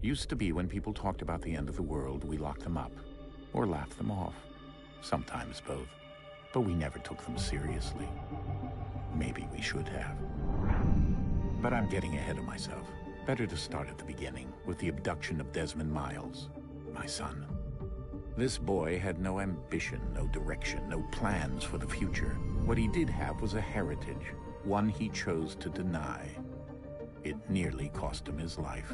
Used to be when people talked about the end of the world, we locked them up. Or laughed them off. Sometimes both. But we never took them seriously. Maybe we should have. But I'm getting ahead of myself. Better to start at the beginning, with the abduction of Desmond Miles, my son. This boy had no ambition, no direction, no plans for the future. What he did have was a heritage, one he chose to deny. It nearly cost him his life.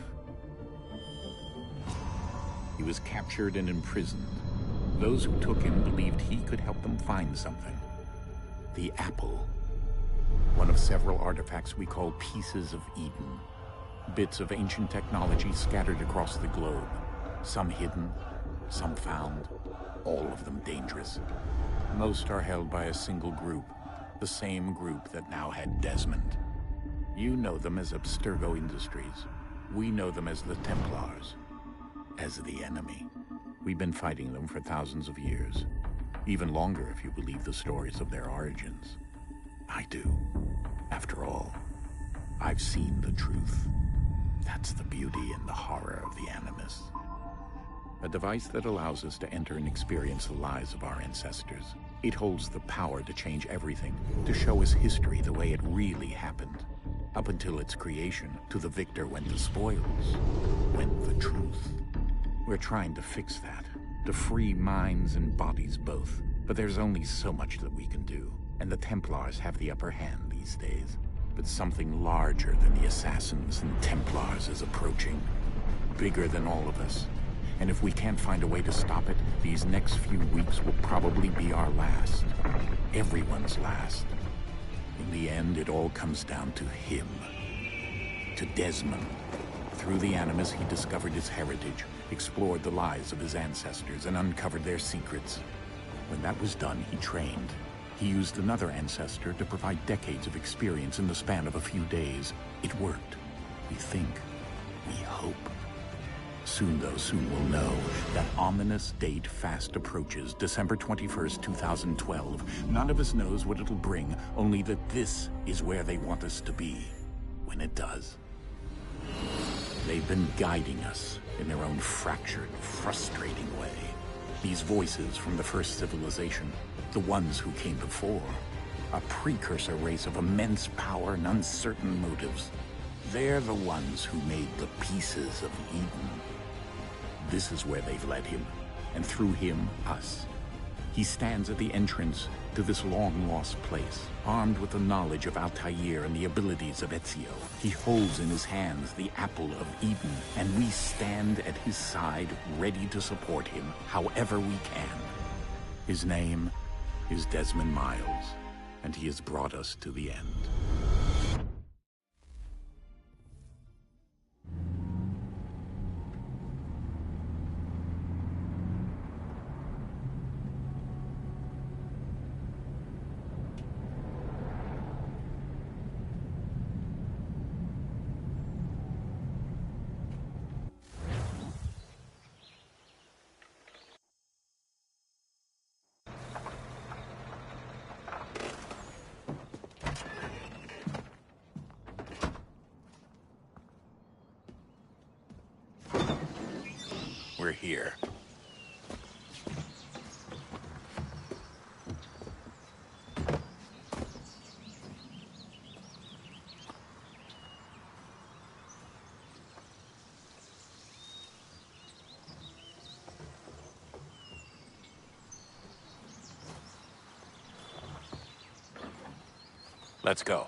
He was captured and imprisoned. Those who took him believed he could help them find something. The apple. One of several artifacts we call Pieces of Eden. Bits of ancient technology scattered across the globe. Some hidden, some found, all of them dangerous. Most are held by a single group, the same group that now had Desmond. You know them as Abstergo Industries. We know them as the Templars, as the enemy. We've been fighting them for thousands of years, even longer if you believe the stories of their origins. I do. After all, I've seen the truth. That's the beauty and the horror of the Animus. A device that allows us to enter and experience the lives of our ancestors. It holds the power to change everything, to show us history the way it really happened. Up until its creation, to the victor went the spoils, went the truth. We're trying to fix that, to free minds and bodies both. But there's only so much that we can do, and the Templars have the upper hand these days. But something larger than the Assassins and Templars is approaching, bigger than all of us. And if we can't find a way to stop it, these next few weeks will probably be our last. Everyone's last. In the end, it all comes down to him. To Desmond. Through the Animus, he discovered his heritage, explored the lives of his ancestors, and uncovered their secrets. When that was done, he trained. He used another ancestor to provide decades of experience in the span of a few days. It worked. We think. We hope. Soon, though, soon we'll know. That ominous date fast approaches, December 21st, 2012. None of us knows what it'll bring, only that this is where they want us to be, when it does. They've been guiding us in their own fractured, frustrating way. These voices from the first civilization, the ones who came before, a precursor race of immense power and uncertain motives. They're the ones who made the Pieces of Eden. This is where they've led him, and through him, us. He stands at the entrance to this long-lost place, armed with the knowledge of Altair and the abilities of Ezio. He holds in his hands the Apple of Eden, and we stand at his side, ready to support him however we can. His name is Desmond Miles, and he has brought us to the end. We're here. Let's go.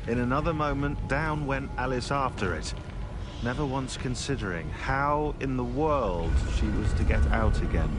In another moment, down went Alice after it, never once considering how in the world she was to get out again.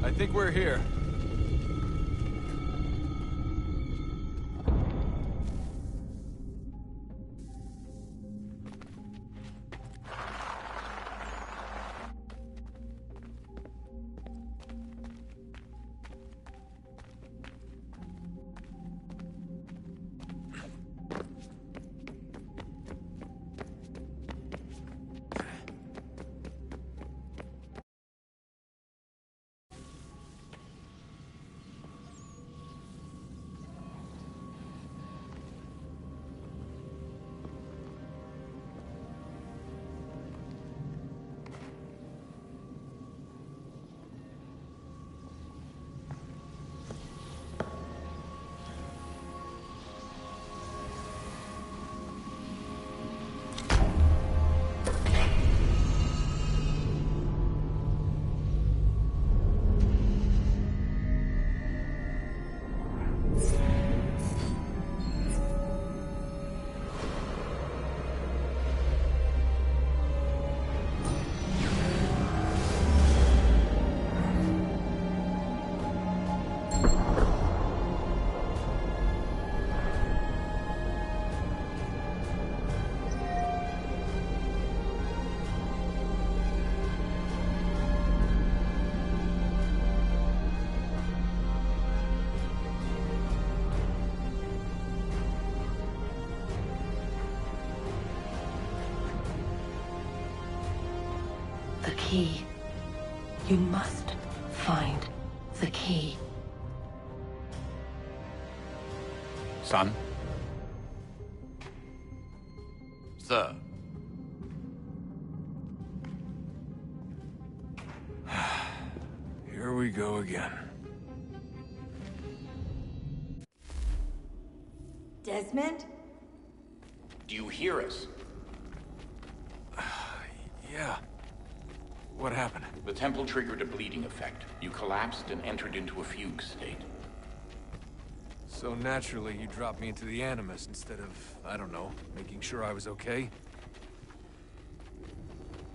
I think we're here. The key. You must find the key. Son? Sir. Here we go again. Desmond? Do you hear us? Yeah. What happened? The temple triggered a bleeding effect. You collapsed and entered into a fugue state. So naturally, you dropped me into the Animus instead of, I don't know, making sure I was okay?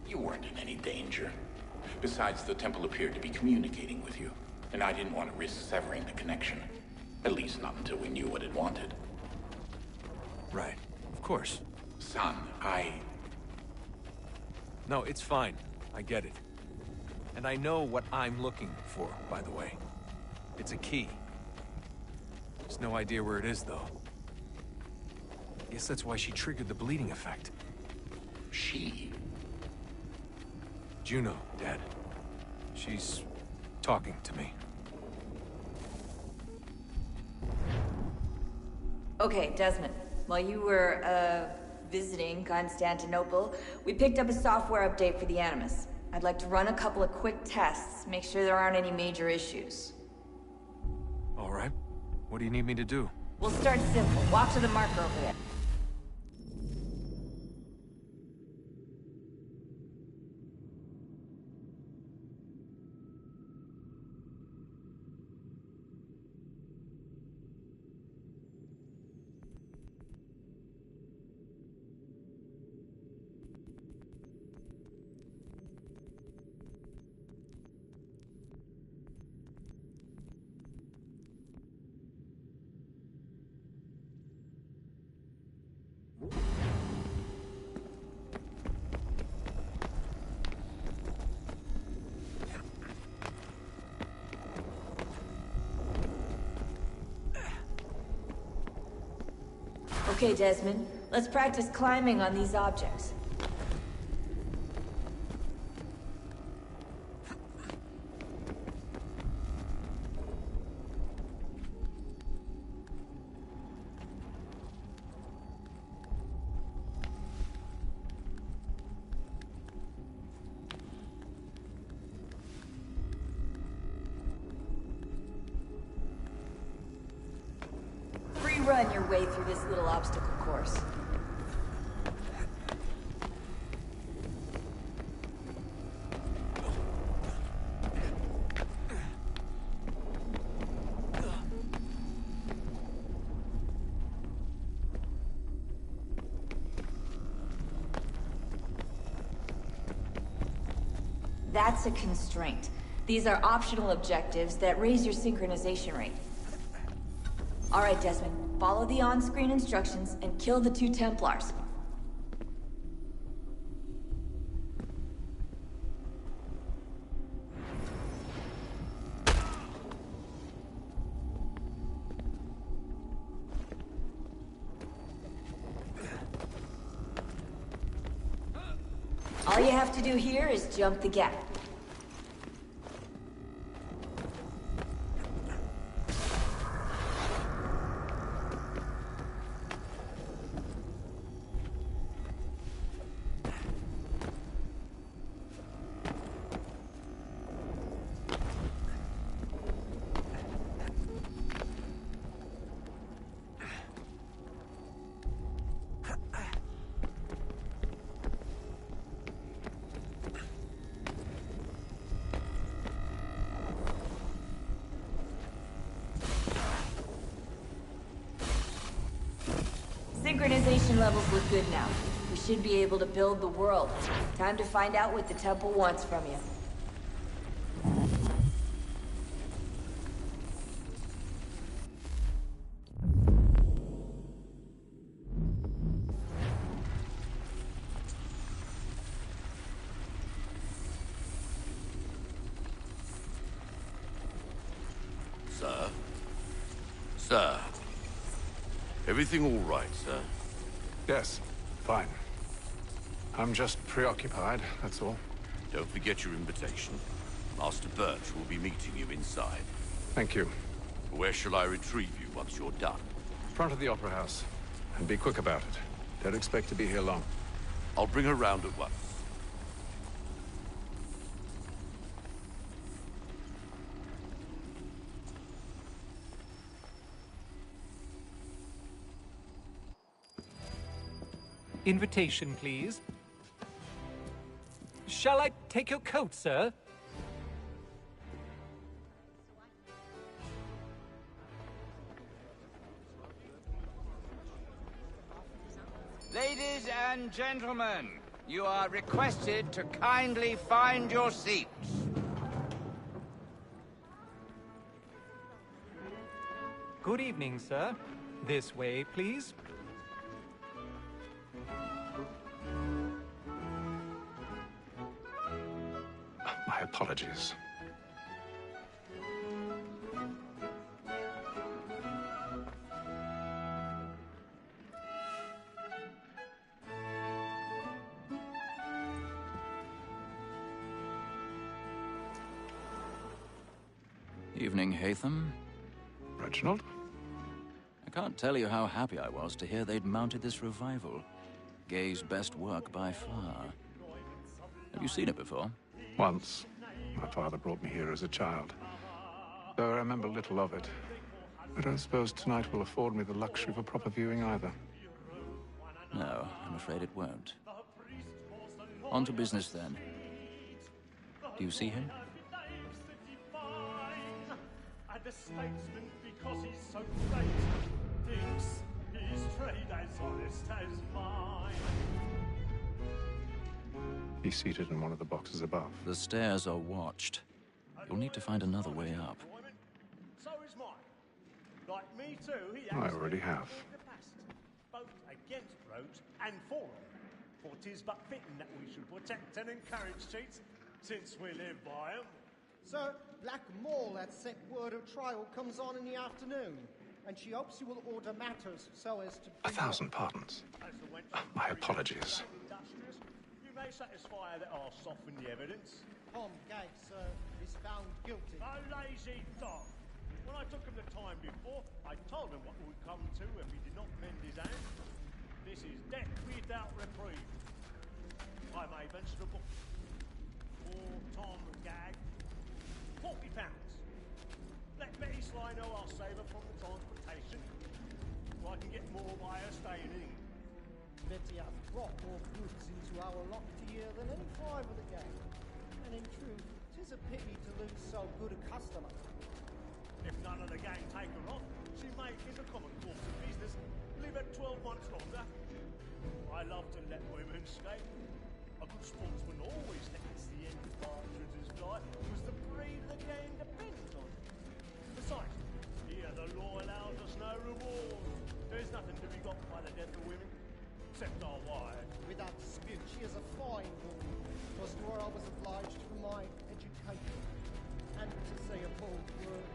You weren't in any danger. Besides, the temple appeared to be communicating with you, and I didn't want to risk severing the connection. At least not until we knew what it wanted. Right. Of course. Son, No, it's fine. I get it. And I know what I'm looking for, by the way. It's a key. There's no idea where it is, though. Guess that's why she triggered the bleeding effect. She? Juno, Dad. She's talking to me. Okay, Desmond. While you were, visiting Constantinople, we picked up a software update for the Animus. I'd like to run a couple of quick tests, make sure there aren't any major issues. All right. What do you need me to do? We'll start simple. Walk to the marker over there. Okay, Desmond. Let's practice climbing on these objects. Run your way through this little obstacle course. That's a constraint. These are optional objectives that raise your synchronization rate. All right, Desmond. Follow the on-screen instructions and kill the 2 Templars. All you have to do here is jump the gap. Synchronization levels look good now. We should be able to build the world. Time to find out what the temple wants from you. Sir? Sir? Everything all right, sir? Yes, fine. I'm just preoccupied, that's all. Don't forget your invitation. Master Birch will be meeting you inside. Thank you. Where shall I retrieve you once you're done? Front of the Opera House. And be quick about it. Don't expect to be here long. I'll bring her round at once. Invitation, please. Shall I take your coat, sir? Ladies and gentlemen, you are requested to kindly find your seats. Good evening, sir. This way, please. My apologies. Evening, Haytham. Reginald? I can't tell you how happy I was to hear they'd mounted this revival. Gay's best work by far. Have you seen it before? Once. My father brought me here as a child. Though I remember little of it. I don't suppose tonight will afford me the luxury of a proper viewing either. No, I'm afraid it won't. On to business then. Do you see him? The statesman, because he's so great, thinks his trade as honest as mine. He's seated in one of the boxes above. The stairs are watched. You'll need to find another way up. So is mine. Like me too, he I already have. both against rogues and for them. For 'tis but fitting that we should protect and encourage cheats, since we live by 'em. Sir, Black Maul had set word of trial comes on in the afternoon. and she hopes you will order matters so as to... 1,000 pardons. My apologies. You may satisfy that I'll soften the evidence. Tom Gag, sir, is found guilty. A lazy dog. When I took him the time before, I told him what would come to if he did not mend his hand. This is death without reprieve. I may venture a book. For Tom Gag, £40. Let Betty Sly know I'll save her from the transportation, so I can get more by her staying in. Betty hath brought more goods into our locked year than any five of the gang. And in truth, 'tis a pity to lose so good a customer. If none of the gang take her off, she may, in the common course of business, live at 12 months longer. I love to let women escape. A good sportsman always lets the end partridges fly, because the breed of the gang depends on it. Besides, here the law allows us no reward. There's nothing to be got by the death of women, except our wives. Without dispute, she is a fine woman. 'Twas to her I was obliged for my education. And to say a bold word,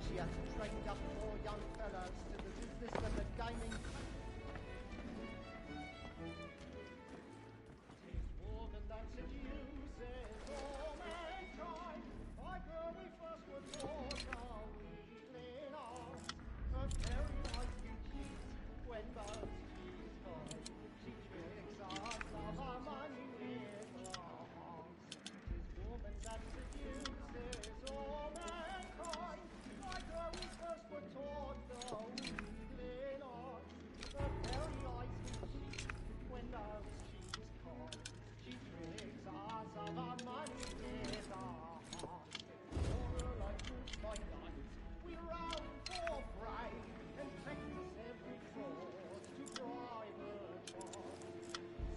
she hath trained up more young fellows to the business than the gaming. Tis woman that seduces all mankind. My girl, we first were taught our wheedling arms. Her very eyes you cheat when those cheese gone. She tricks us of our money with her arms. Tis woman that seduces all mankind. My girl, we first were taught the wheedling arms. Her very eyes you cheat when those cheese gone. She tricks us of our money with her arms. For her like moves by night, we round for prey and practice every fraud to drive her charms.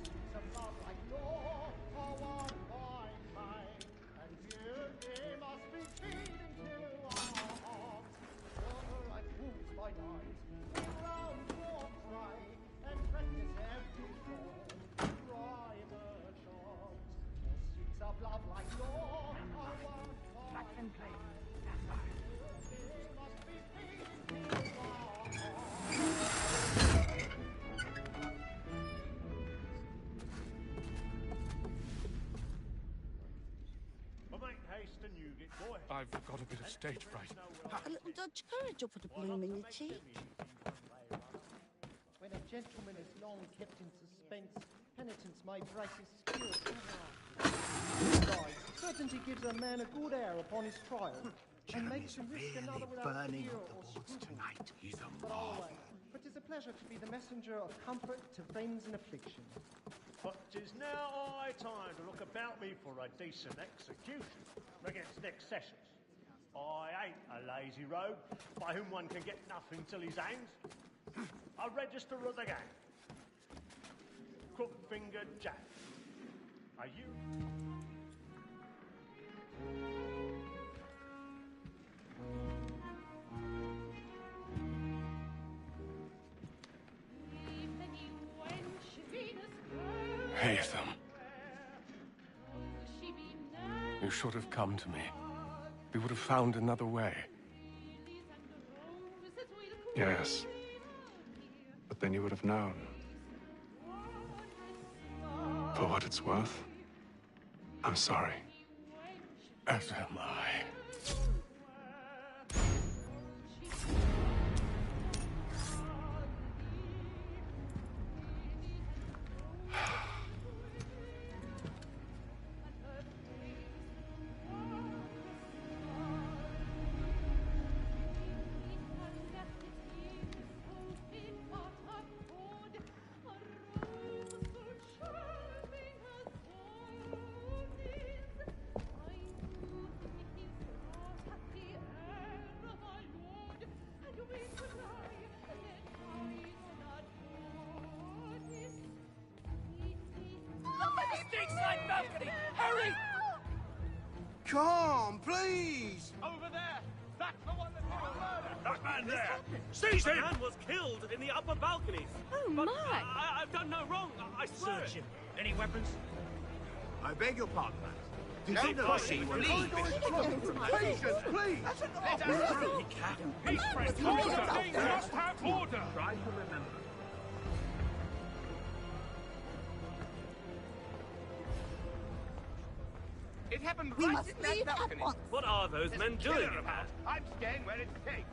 Seems a love like law, for one fine mind, and beauty must be feeding to our hearts. For her like moves by night, we round for prey and practice every fraud to drive her charms. Pursuits of love like law, for one fine mind. I've got a bit of stage fright. A little Dutch courage will put a bloom in your cheek. When a gentleman is long kept in suspense, penitence may brace his spirit. Besides, certainty gives a man a good air upon his trial, and makes him risk another without fear or scruple. Tonight. He's a But marvel. always, but 'tis a pleasure to be the messenger of comfort to friends in affliction. But 'tis now high time to look about me for a decent execution against next sessions. I ain't a lazy rogue by whom one can get nothing till he's hanged. A register of the gang. Crook-fingered Jack. Are you? Haytham. You should have come to me. We would have found another way. Yes. But then you would have known. For what it's worth, I'm sorry. As am I. balcony! Hurry! Come, please! Over there! That's the one that did the murder! That man there! Seize him! The man was killed in the upper balconies. Oh, but my! I've done no wrong. I swear Search it. him. Any weapons? I beg your pardon, man. Don't push it, please. Patience, please! Let us through. Peace, friends. Order. We must have order. Try to remember. It happened We right must in that leave at balcony. once. What are those men Kill doing her in about. there? I'm staying where it's safe.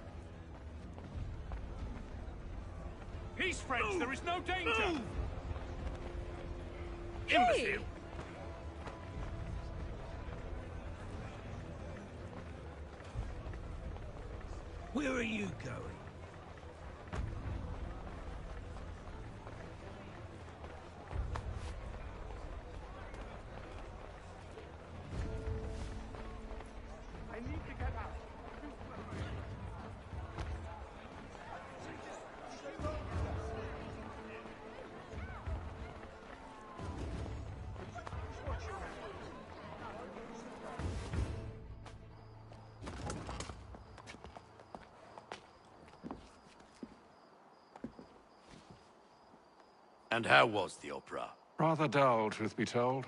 Peace, friends. There is no danger. Imbecile! Where are you going? I need to get out. And how was the opera? Rather dull, truth be told.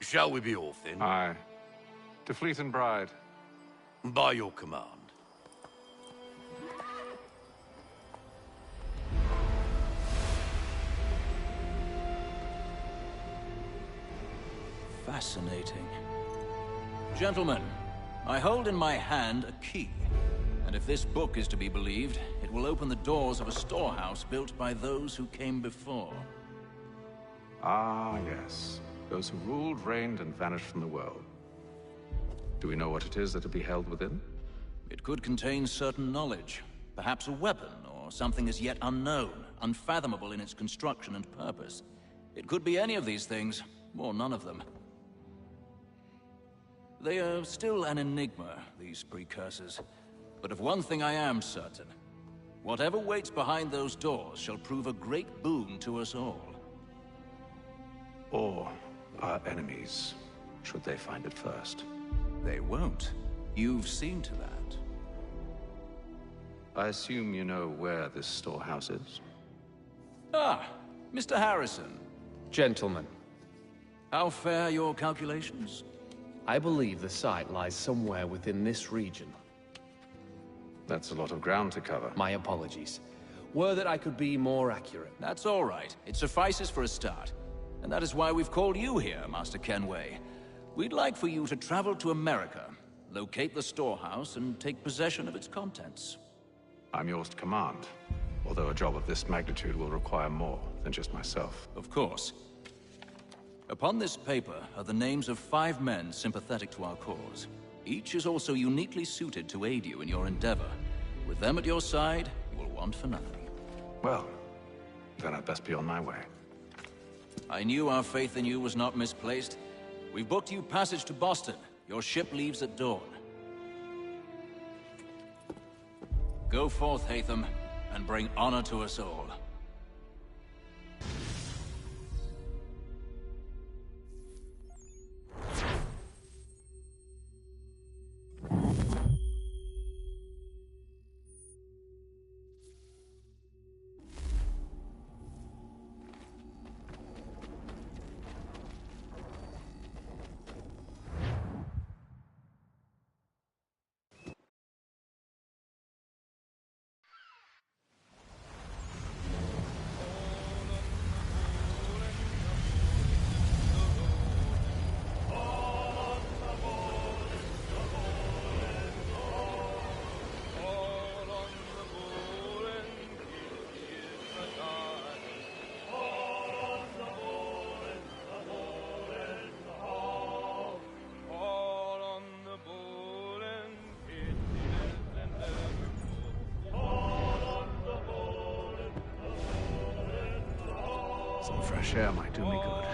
Shall we be off then? Aye. To Fleet and Bride. By your command. Fascinating. Gentlemen, I hold in my hand a key. And if this book is to be believed, it will open the doors of a storehouse built by those who came before. Ah, yes. Those who ruled, reigned, and vanished from the world. Do we know what it is that will be held within? It could contain certain knowledge. Perhaps a weapon, or something as yet unknown, unfathomable in its construction and purpose. It could be any of these things, or none of them. They are still an enigma, these precursors. But of one thing I am certain. Whatever waits behind those doors shall prove a great boon to us all. Or our enemies, should they find it first. They won't. You've seen to that. I assume you know where this storehouse is? Ah, Mr. Harrison. Gentlemen, How fare your calculations? I believe the site lies somewhere within this region. That's a lot of ground to cover. My apologies. Were that I could be more accurate. That's all right. It suffices for a start. And that is why we've called you here, Master Kenway. We'd like for you to travel to America, locate the storehouse, and take possession of its contents. I'm yours to command, although a job of this magnitude will require more than just myself. Of course. Upon this paper are the names of 5 men sympathetic to our cause. Each is also uniquely suited to aid you in your endeavor. With them at your side, you will want for nothing. Well, then I'd best be on my way. I knew our faith in you was not misplaced. We've booked you passage to Boston. Your ship leaves at dawn. Go forth, Hatham, and bring honor to us all. Some fresh air might do me good.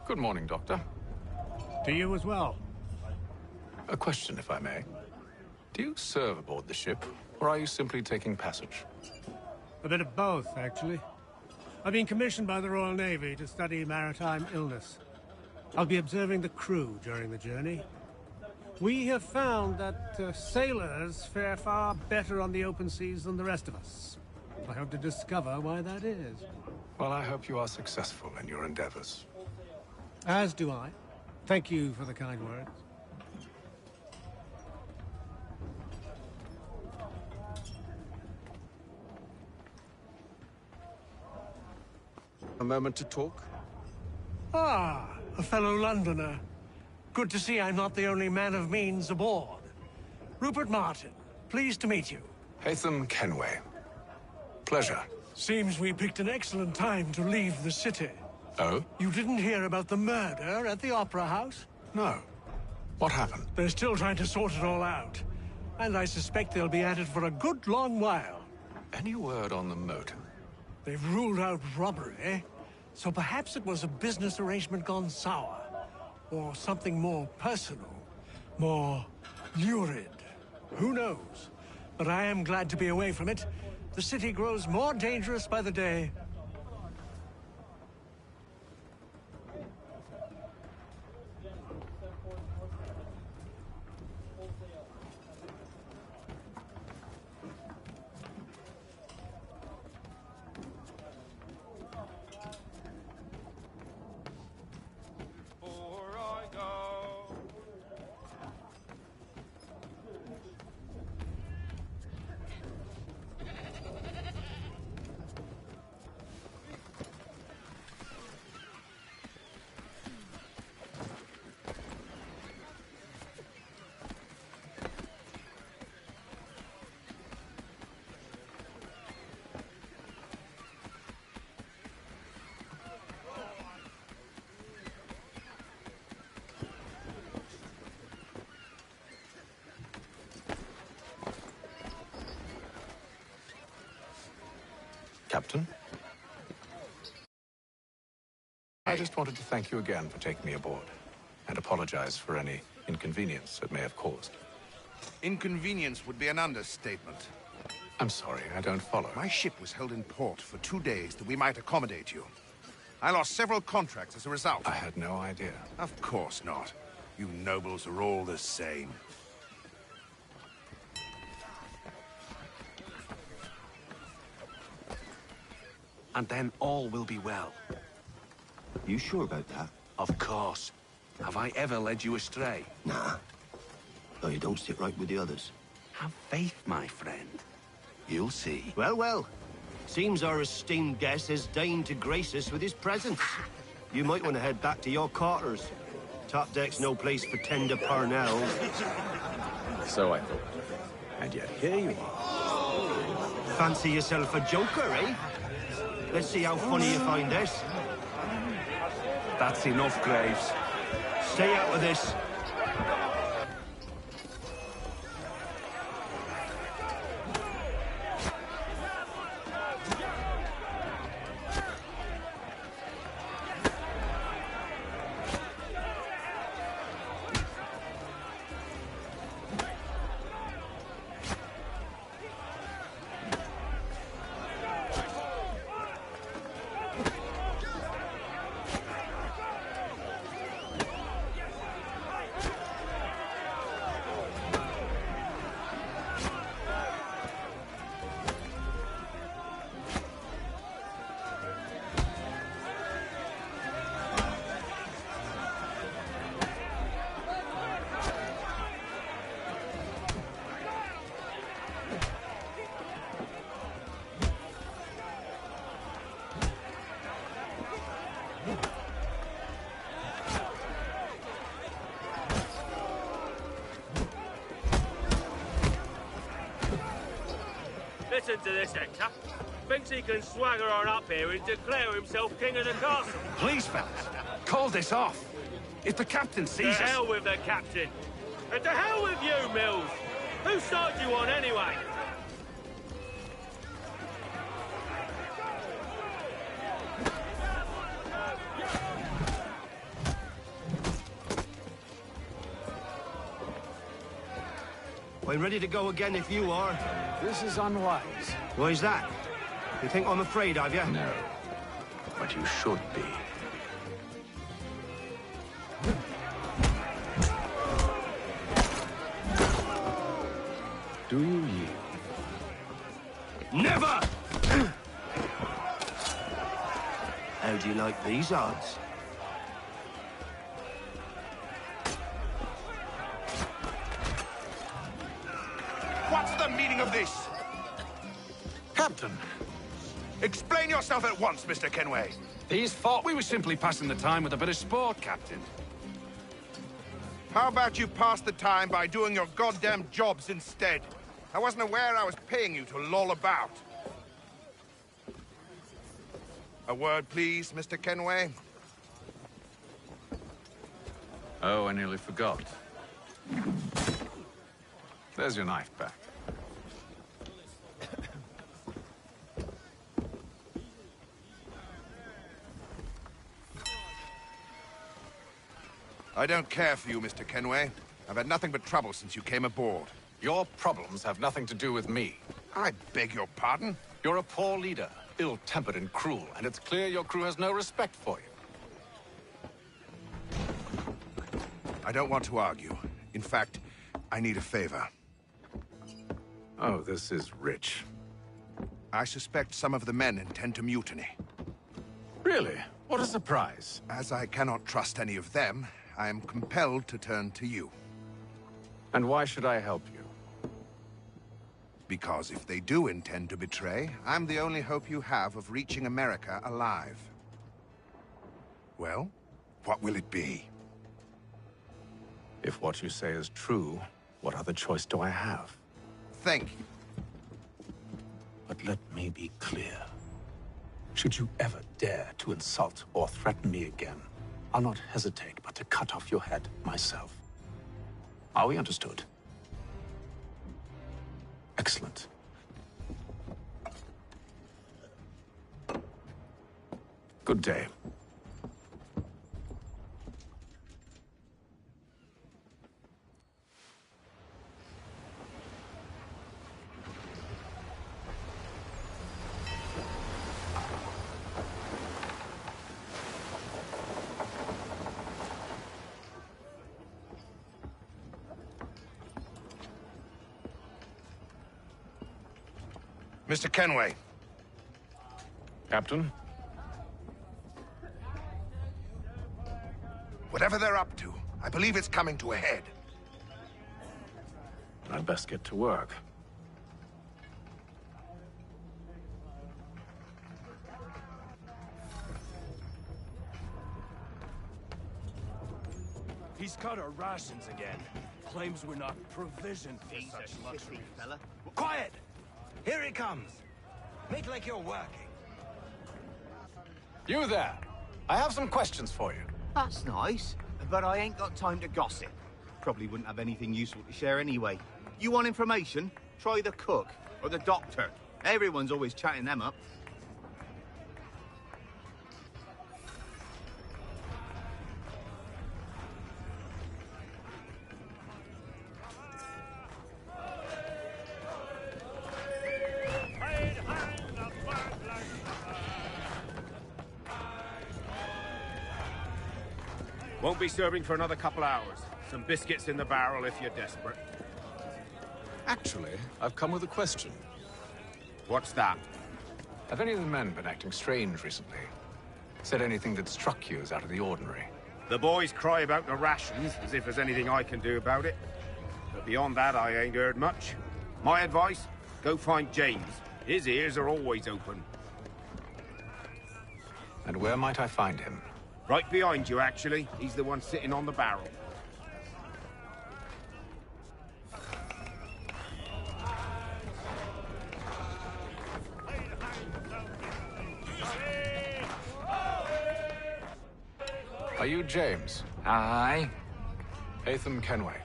Good morning, Doctor. To you as well. A question, if I may. Do you serve aboard the ship, or are you simply taking passage? A bit of both, actually. I've been commissioned by the Royal Navy to study maritime illness. I'll be observing the crew during the journey. We have found that sailors fare far better on the open seas than the rest of us. I hope to discover why that is. Well, I hope you are successful in your endeavors. As do I. Thank you for the kind words. A moment to talk? Ah, a fellow Londoner. Good to see I'm not the only man of means aboard. Rupert Martin, pleased to meet you. Haytham Kenway. Pleasure. Seems we picked an excellent time to leave the city. Oh? You didn't hear about the murder at the Opera House? No. What happened? They're still trying to sort it all out. And I suspect they'll be at it for a good long while. Any word on the motive? They've ruled out robbery, so perhaps it was a business arrangement gone sour. Or something more personal, more lurid. Who knows? But I am glad to be away from it. The city grows more dangerous by the day. Captain? I just wanted to thank you again for taking me aboard, and apologize for any inconvenience it may have caused. Inconvenience would be an understatement. I'm sorry, I don't follow. My ship was held in port for 2 days that we might accommodate you. I lost several contracts as a result. I had no idea. Of course not. You nobles are all the same. And then all will be well. You sure about that? Of course. Have I ever led you astray? Nah. No, you don't sit right with the others. Have faith, my friend. You'll see. Well, well. Seems our esteemed guest has deigned to grace us with his presence. You might want to head back to your quarters. Top deck's no place for tender parnells. So I thought. And yet here you are. Fancy yourself a joker, eh? Let's see how funny you find this. That's enough, Graves. Stay out of this. Listen to this, Hector. Thinks he can swagger on up here and declare himself king of the castle. Please, fellas, call this off. If the captain sees us... To hell with the captain. And to hell with you, Mills. Whose side you on, anyway? I'm ready to go again if you are. This is unwise. Why's that? You think I'm afraid of you? No. But you should be. Do you yield? Never! How do you like these odds? What's the meaning of this? Captain! Explain yourself at once, Mr. Kenway. These thought we were simply passing the time with a bit of sport, Captain. How about you pass the time by doing your goddamn jobs instead? I wasn't aware I was paying you to loll about. A word, please, Mr. Kenway. Oh, I nearly forgot. There's your knife back. I don't care for you, Mr. Kenway. I've had nothing but trouble since you came aboard. Your problems have nothing to do with me. I beg your pardon? You're a poor leader, ill-tempered and cruel, and it's clear your crew has no respect for you. I don't want to argue. In fact, I need a favor. Oh, this is rich. I suspect some of the men intend to mutiny. Really? What a surprise. As I cannot trust any of them, I am compelled to turn to you. And why should I help you? Because if they do intend to betray, I'm the only hope you have of reaching America alive. Well, what will it be? If what you say is true, what other choice do I have? Thank you. But let me be clear. Should you ever dare to insult or threaten me again, I'll not hesitate but to cut off your head myself. Are we understood? Excellent. Good day. Mr. Kenway. Captain? Whatever they're up to, I believe it's coming to a head. I'd best get to work. He's cut our rations again. Claims we're not provisioned for such luxury. Fella. Quiet! Here he comes. Make like you're working. You there! I have some questions for you. That's nice, but I ain't got time to gossip. Probably wouldn't have anything useful to share anyway. You want information? Try the cook or the doctor. Everyone's always chatting them up. Won't be serving for another couple hours. Some biscuits in the barrel if you're desperate. Actually, I've come with a question. What's that? Have any of the men been acting strange recently? Said anything that struck you as out of the ordinary? The boys cry about the rations, as if there's anything I can do about it. But beyond that, I ain't heard much. My advice, go find James. His ears are always open. And where might I find him? Right behind you, actually. He's the one sitting on the barrel. Are you James? Aye. Haytham Kenway.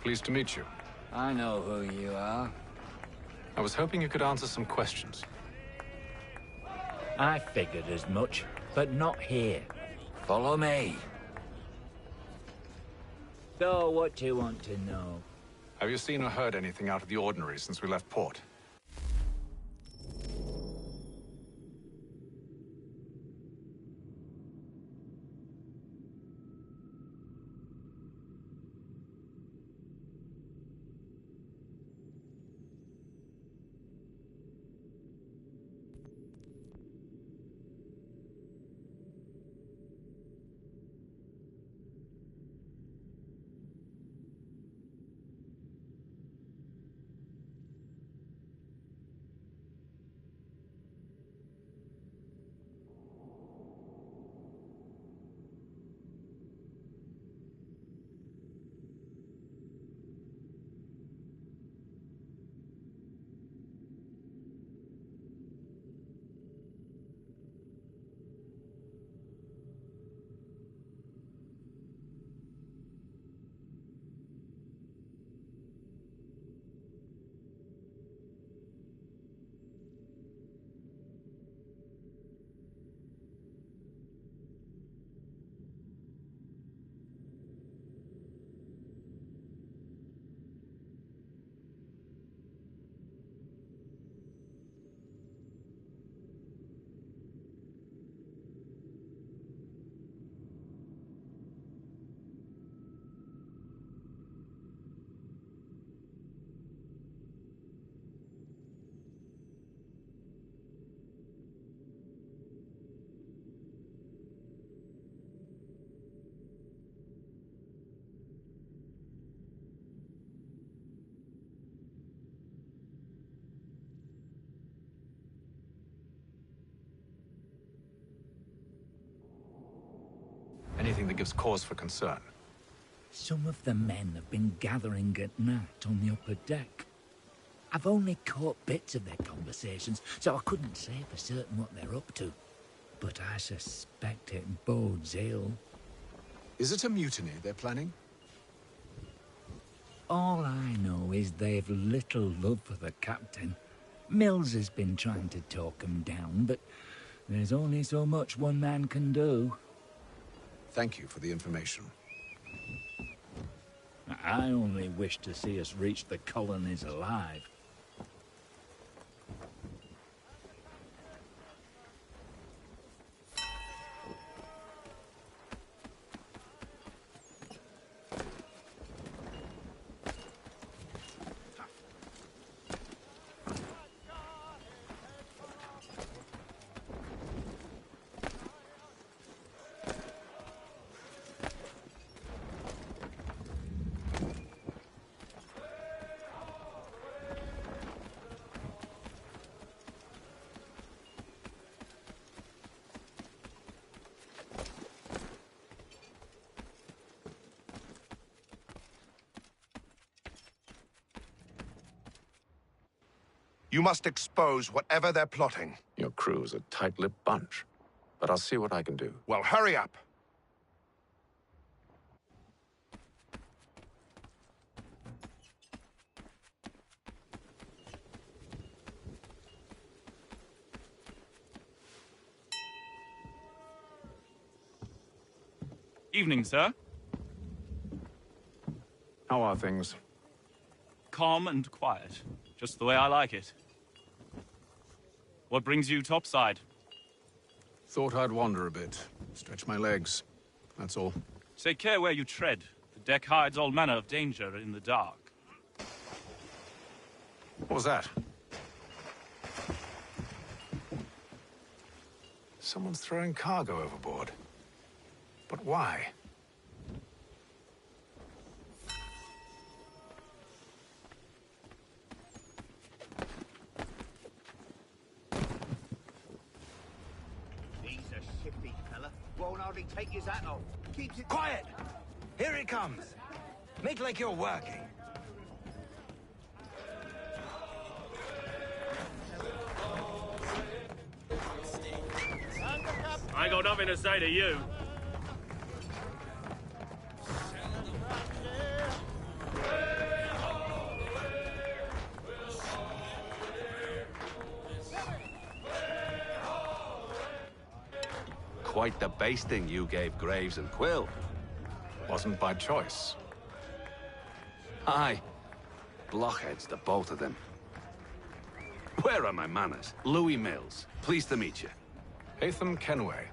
Pleased to meet you. I know who you are. I was hoping you could answer some questions. I figured as much, but not here. Follow me. So, what do you want to know? Have you seen or heard anything out of the ordinary since we left port? Anything that gives cause for concern? Some of the men have been gathering at night on the upper deck. I've only caught bits of their conversations, so I couldn't say for certain what they're up to. But I suspect it bodes ill. Is it a mutiny they're planning? All I know is they've little love for the captain. Mills has been trying to talk him down, but there's only so much one man can do. Thank you for the information. I only wish to see us reach the colonies alive. You must expose whatever they're plotting. Your crew's a tight-lipped bunch, but I'll see what I can do. Well, hurry up. Evening, sir. How are things? Calm and quiet. Just the way I like it. What brings you topside? Thought I'd wander a bit. Stretch my legs. That's all. Take care where you tread. The deck hides all manner of danger in the dark. What was that? Someone's throwing cargo overboard. But why? Won't hardly take his hat off. Keeps it quiet. Here it comes. Make like you're working. I ain't got nothing to say to you. Quite the basting you gave Graves and Quill. Wasn't by choice. Aye, Blockheads, the both of them. Where are my manners? Louis Mills. Pleased to meet you. Hatham Kenway.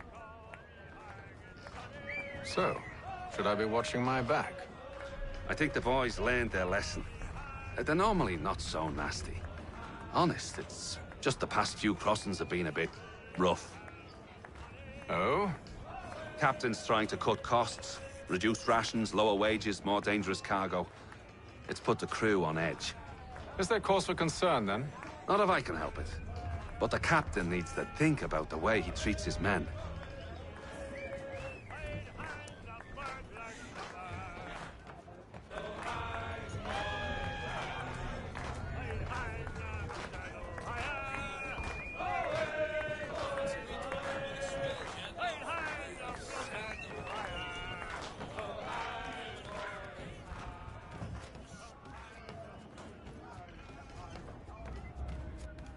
So, should I be watching my back? I think the boys learned their lesson. They're normally not so nasty. Honest, it's just the past few crossings have been a bit rough. Oh? Captain's trying to cut costs. Reduced rations, lower wages, more dangerous cargo. It's put the crew on edge. Is there cause for concern, then? Not if I can help it. But the captain needs to think about the way he treats his men.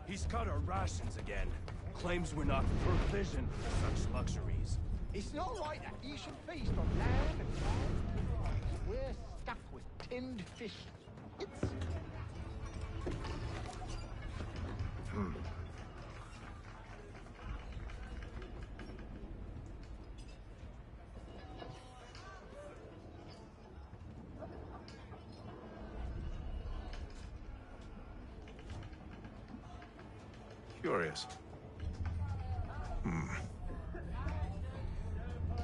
He's cut our rations again. Claims we're not provisioned for such luxuries. It's not right that you should feast on lamb and cow. We're stuffed with tinned fish. It's... Curious.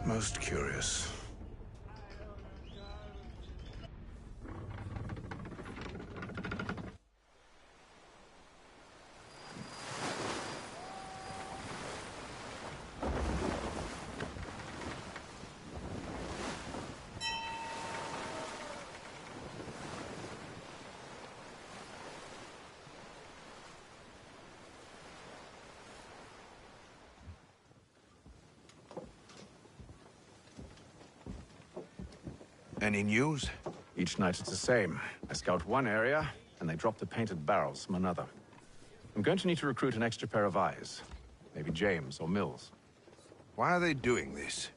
Most curious. Any news? Each night it's the same. I scout one area, and they drop the painted barrels from another. I'm going to need to recruit an extra pair of eyes. Maybe James or Mills. Why are they doing this?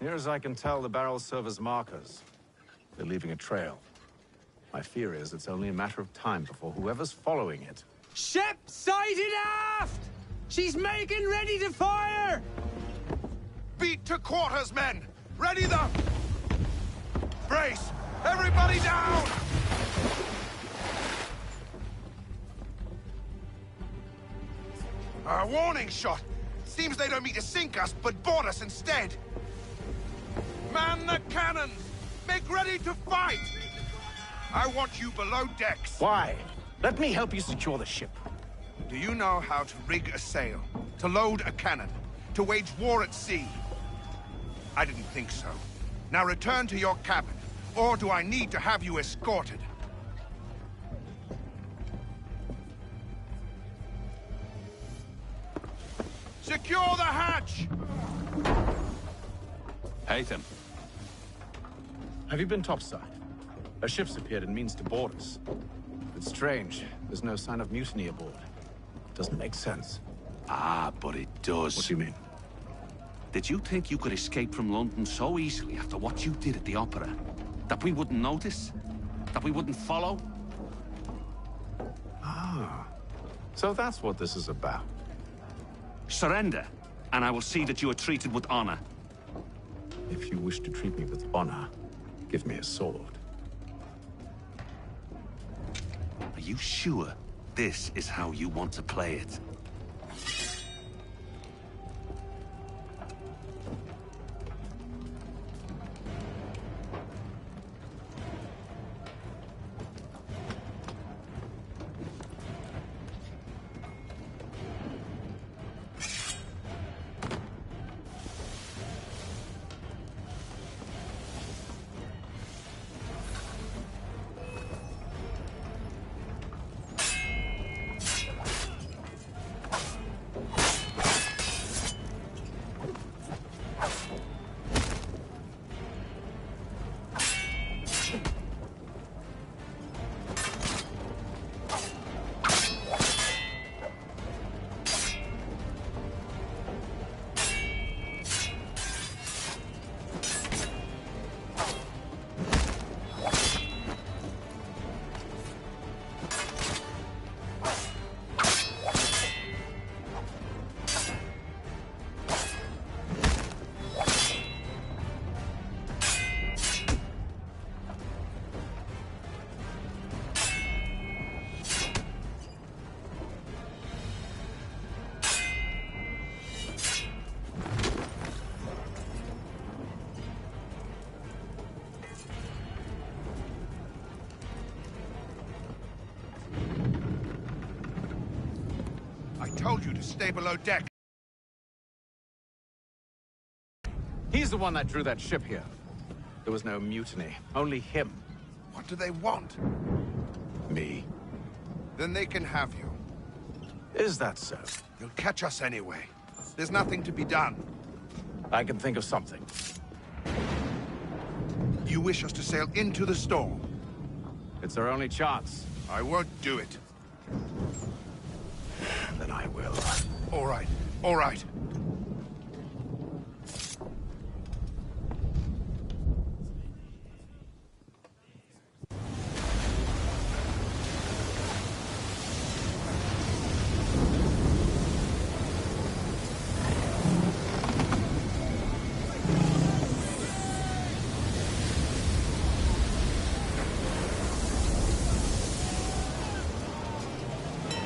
Near as I can tell, the barrels serve as markers. They're leaving a trail. My fear is it's only a matter of time before whoever's following it... Ship sighted aft! She's making ready to fire! Beat to quarters, men! Ready the... Brace! Everybody down! A warning shot! Seems they don't mean to sink us, but board us instead! Man the cannons! Make ready to fight! I want you below decks. Why? Let me help you secure the ship. Do you know how to rig a sail? To load a cannon? To wage war at sea? I didn't think so. Now return to your cabin, or do I need to have you escorted? Secure the hatch! Hatham. Have you been topside? A ship's appeared and means to board us. It's strange. There's no sign of mutiny aboard. Doesn't make sense. Ah, but it does. What do you mean? Did you think you could escape from London so easily after what you did at the Opera? That we wouldn't notice? That we wouldn't follow? Ah. So that's what this is about. Surrender, and I will see that you are treated with honor. If you wish to treat me with honor, give me a sword. Are you sure this is how you want to play it? told you to stay below deck. He's the one that drew that ship here. There was no mutiny, only him. What do they want? Me. Then they can have you. Is that so? You'll catch us anyway. There's nothing to be done. I can think of something. You wish us to sail into the storm? It's our only chance. I won't do it. Then I will. All right, all right.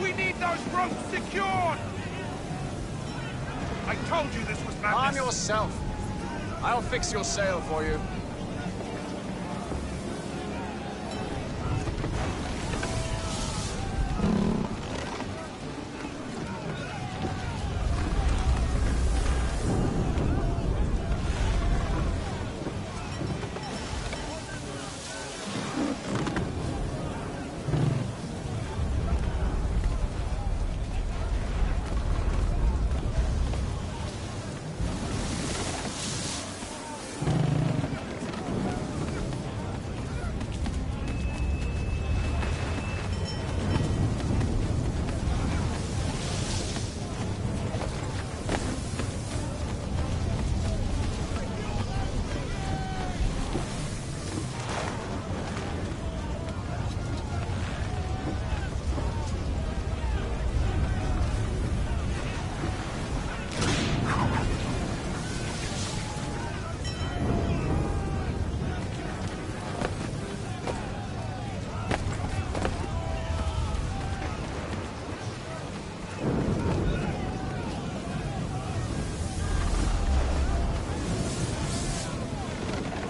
We need those ropes secured! I told you this was madness. Arm yourself. I'll fix your sail for you.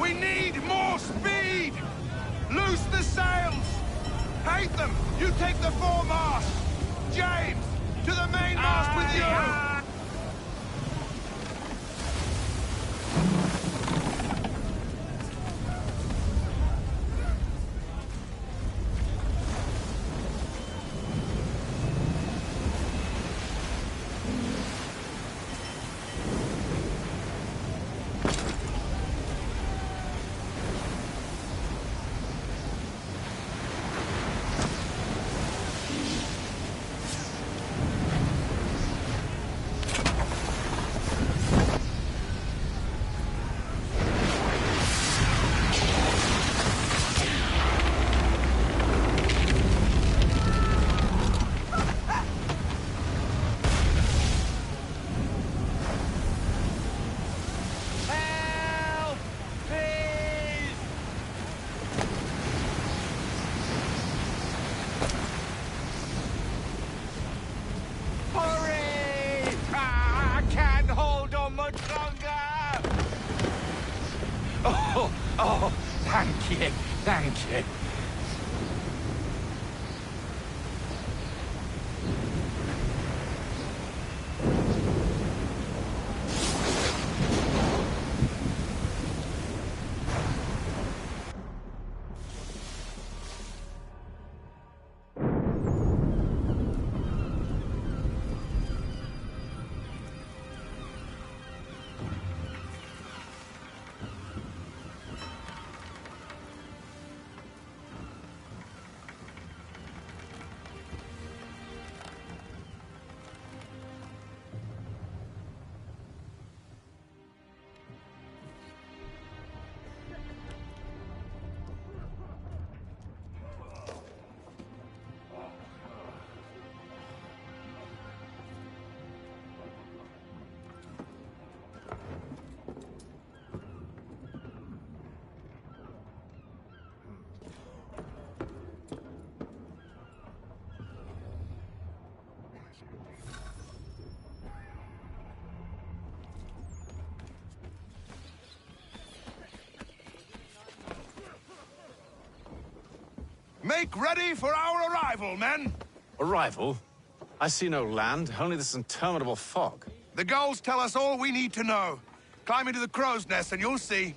We need more speed! Loose the sails! Haytham, you take the foremast! James, to the mainmast with you! Oh, thank you, thank you. Make ready for our arrival, men! Arrival? I see no land, only this interminable fog. The gulls tell us all we need to know. Climb into the crow's nest and you'll see.